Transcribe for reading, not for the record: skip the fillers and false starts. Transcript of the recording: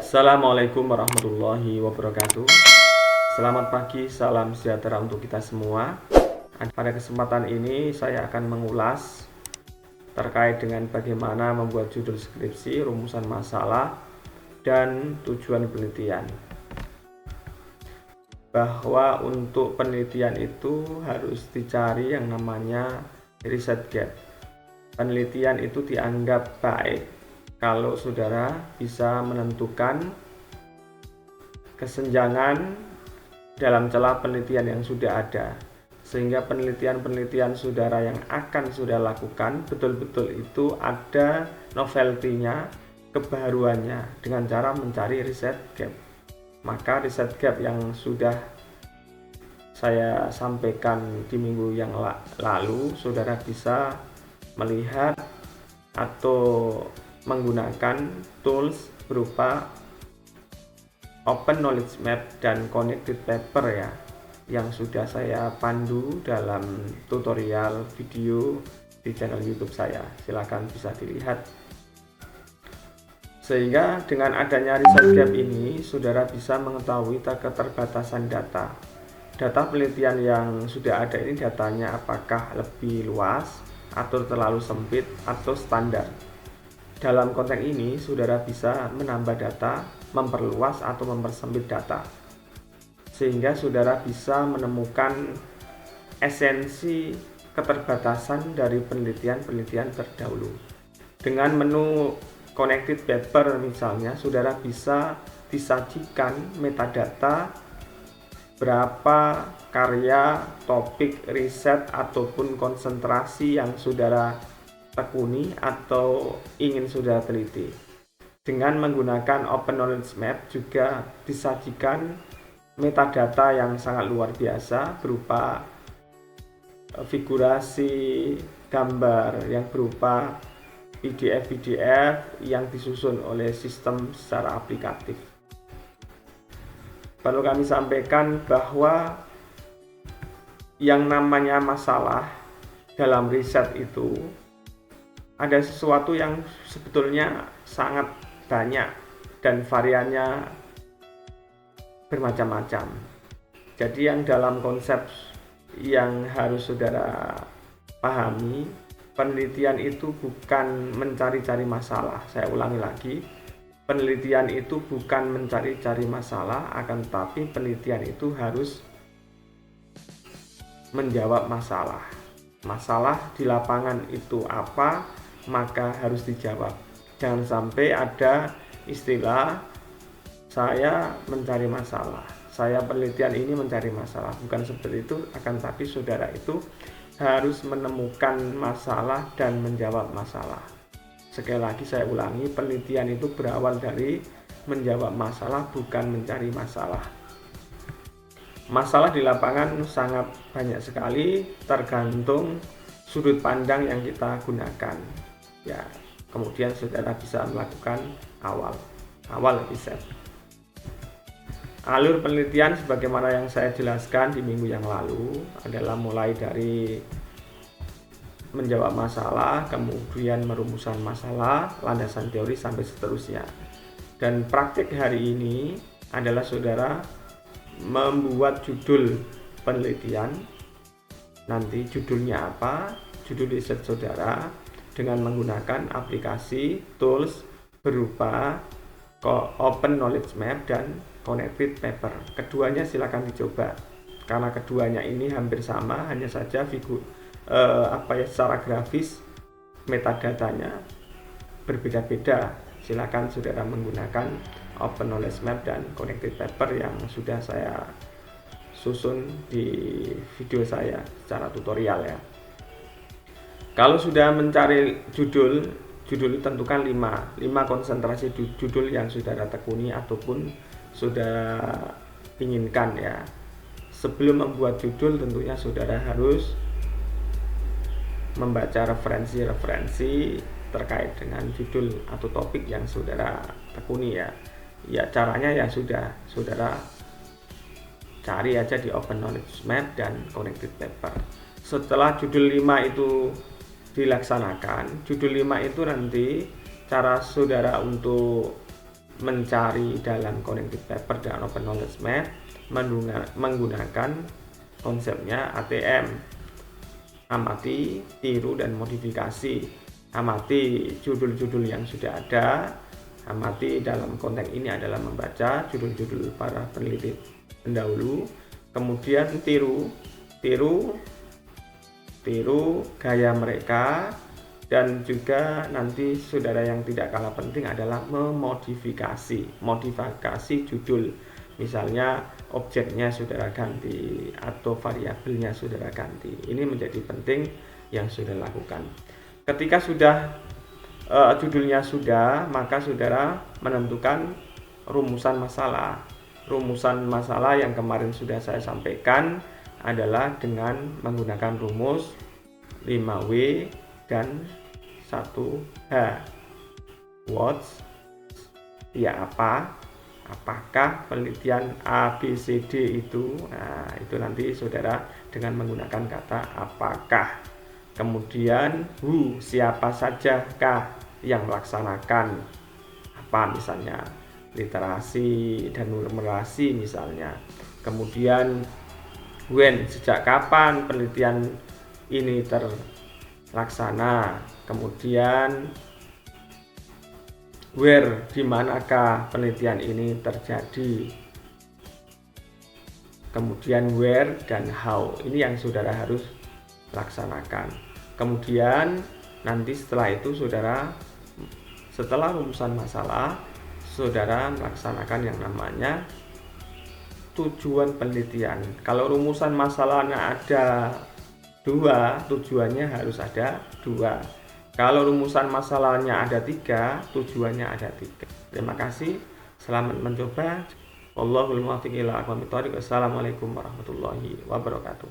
Assalamualaikum warahmatullahi wabarakatuh. Selamat pagi, salam sejahtera untuk kita semua. Pada kesempatan ini saya akan mengulas terkait dengan bagaimana membuat judul skripsi, rumusan masalah, dan tujuan penelitian. Bahwa untuk penelitian itu harus dicari yang namanya riset gap. Penelitian itu dianggap baik kalau saudara bisa menentukan kesenjangan dalam celah penelitian yang sudah ada, sehingga penelitian-penelitian saudara yang akan saudara lakukan betul-betul itu ada novelty-nya, kebaruannya dengan cara mencari riset gap. Maka riset gap yang sudah saya sampaikan di minggu yang lalu, saudara bisa melihat atau menggunakan tools berupa Open Knowledge Map dan Connected Paper ya, yang sudah saya pandu dalam tutorial video di channel YouTube saya. Silakan bisa dilihat. Sehingga dengan adanya riset gap ini, saudara bisa mengetahui keterbatasan data. Data penelitian yang sudah ada ini datanya apakah lebih luas atau terlalu sempit atau standar. Dalam konteks ini, saudara bisa menambah data, memperluas atau mempersempit data, sehingga saudara bisa menemukan esensi keterbatasan dari penelitian-penelitian terdahulu. Dengan menu Connected Paper misalnya, saudara bisa disajikan metadata berapa karya, topik, riset, ataupun konsentrasi yang saudara tekuni atau ingin saudara teliti. Dengan menggunakan Open Knowledge Map juga disajikan metadata yang sangat luar biasa berupa figurasi gambar yang berupa PDF yang disusun oleh sistem secara aplikatif. Perlu kami sampaikan bahwa yang namanya masalah dalam riset itu ada sesuatu yang sebetulnya sangat banyak dan variannya bermacam-macam. Jadi yang dalam konsep yang harus saudara pahami, penelitian itu bukan mencari-cari masalah. Saya ulangi lagi, penelitian itu bukan mencari-cari masalah, akan tetapi penelitian itu harus menjawab masalah. Masalah di lapangan itu apa, maka harus dijawab. Jangan sampai ada istilah saya mencari masalah, saya penelitian ini mencari masalah. Bukan seperti itu, akan tapi saudara itu harus menemukan masalah dan menjawab masalah. Sekali lagi saya ulangi, penelitian itu berawal dari menjawab masalah, bukan mencari masalah. Masalah di lapangan sangat banyak sekali, tergantung sudut pandang yang kita gunakan. Ya, kemudian saudara bisa melakukan awal riset. Alur penelitian sebagaimana yang saya jelaskan di minggu yang lalu adalah mulai dari menjawab masalah, kemudian merumusan masalah, landasan teori sampai seterusnya. Dan praktik hari ini adalah saudara membuat judul penelitian. Nanti judulnya apa? Judul riset saudara dengan menggunakan aplikasi tools berupa Open Knowledge Map dan Connected Paper. Keduanya silakan dicoba karena keduanya ini hampir sama, hanya saja secara grafis metadatanya berbeda-beda. Silakan saudara menggunakan Open Knowledge Map dan Connected Paper yang sudah saya susun di video saya secara tutorial ya. Kalau sudah mencari judul tentukan 5 konsentrasi judul yang saudara tekuni ataupun sudah inginkan ya. Sebelum membuat judul tentunya saudara harus membaca referensi terkait dengan judul atau topik yang saudara tekuni ya. Ya caranya ya sudah saudara cari aja di Open Knowledge Map dan Connected Paper. Setelah judul 5 itu dilaksanakan, judul 5 itu nanti cara saudara untuk mencari dalam connected paper dan open knowledge map menggunakan konsepnya ATM, amati, tiru, dan modifikasi. Amati judul-judul yang sudah ada. Amati dalam konteks ini adalah membaca judul-judul para peneliti pendahulu. Kemudian tiru gaya mereka. Dan juga nanti saudara yang tidak kalah penting adalah memodifikasi, judul. Misalnya objeknya saudara ganti atau variabelnya saudara ganti. Ini menjadi penting yang saudara lakukan. Ketika sudah judulnya sudah, maka saudara menentukan rumusan masalah. Rumusan masalah yang kemarin sudah saya sampaikan adalah dengan menggunakan rumus 5W dan 1H. What, ya apa, apakah penelitian ABCD itu. Nah, itu nanti saudara dengan menggunakan kata apakah. Kemudian who, siapa sajakah yang melaksanakan apa, misalnya literasi dan numerasi misalnya. Kemudian when, sejak kapan penelitian ini terlaksana. Kemudian where, di manakah penelitian ini terjadi. Kemudian where dan how, ini yang saudara harus laksanakan. Kemudian nanti setelah itu saudara, setelah rumusan masalah, saudara melaksanakan yang namanya tujuan penelitian. Kalau rumusan masalahnya ada 2, tujuannya harus ada 2. Kalau rumusan masalahnya ada 3, tujuannya ada 3. Terima kasih, selamat mencoba. Wallahul muwaffiq ila aqwamit thoriq. Wassalamualaikum warahmatullahi wabarakatuh.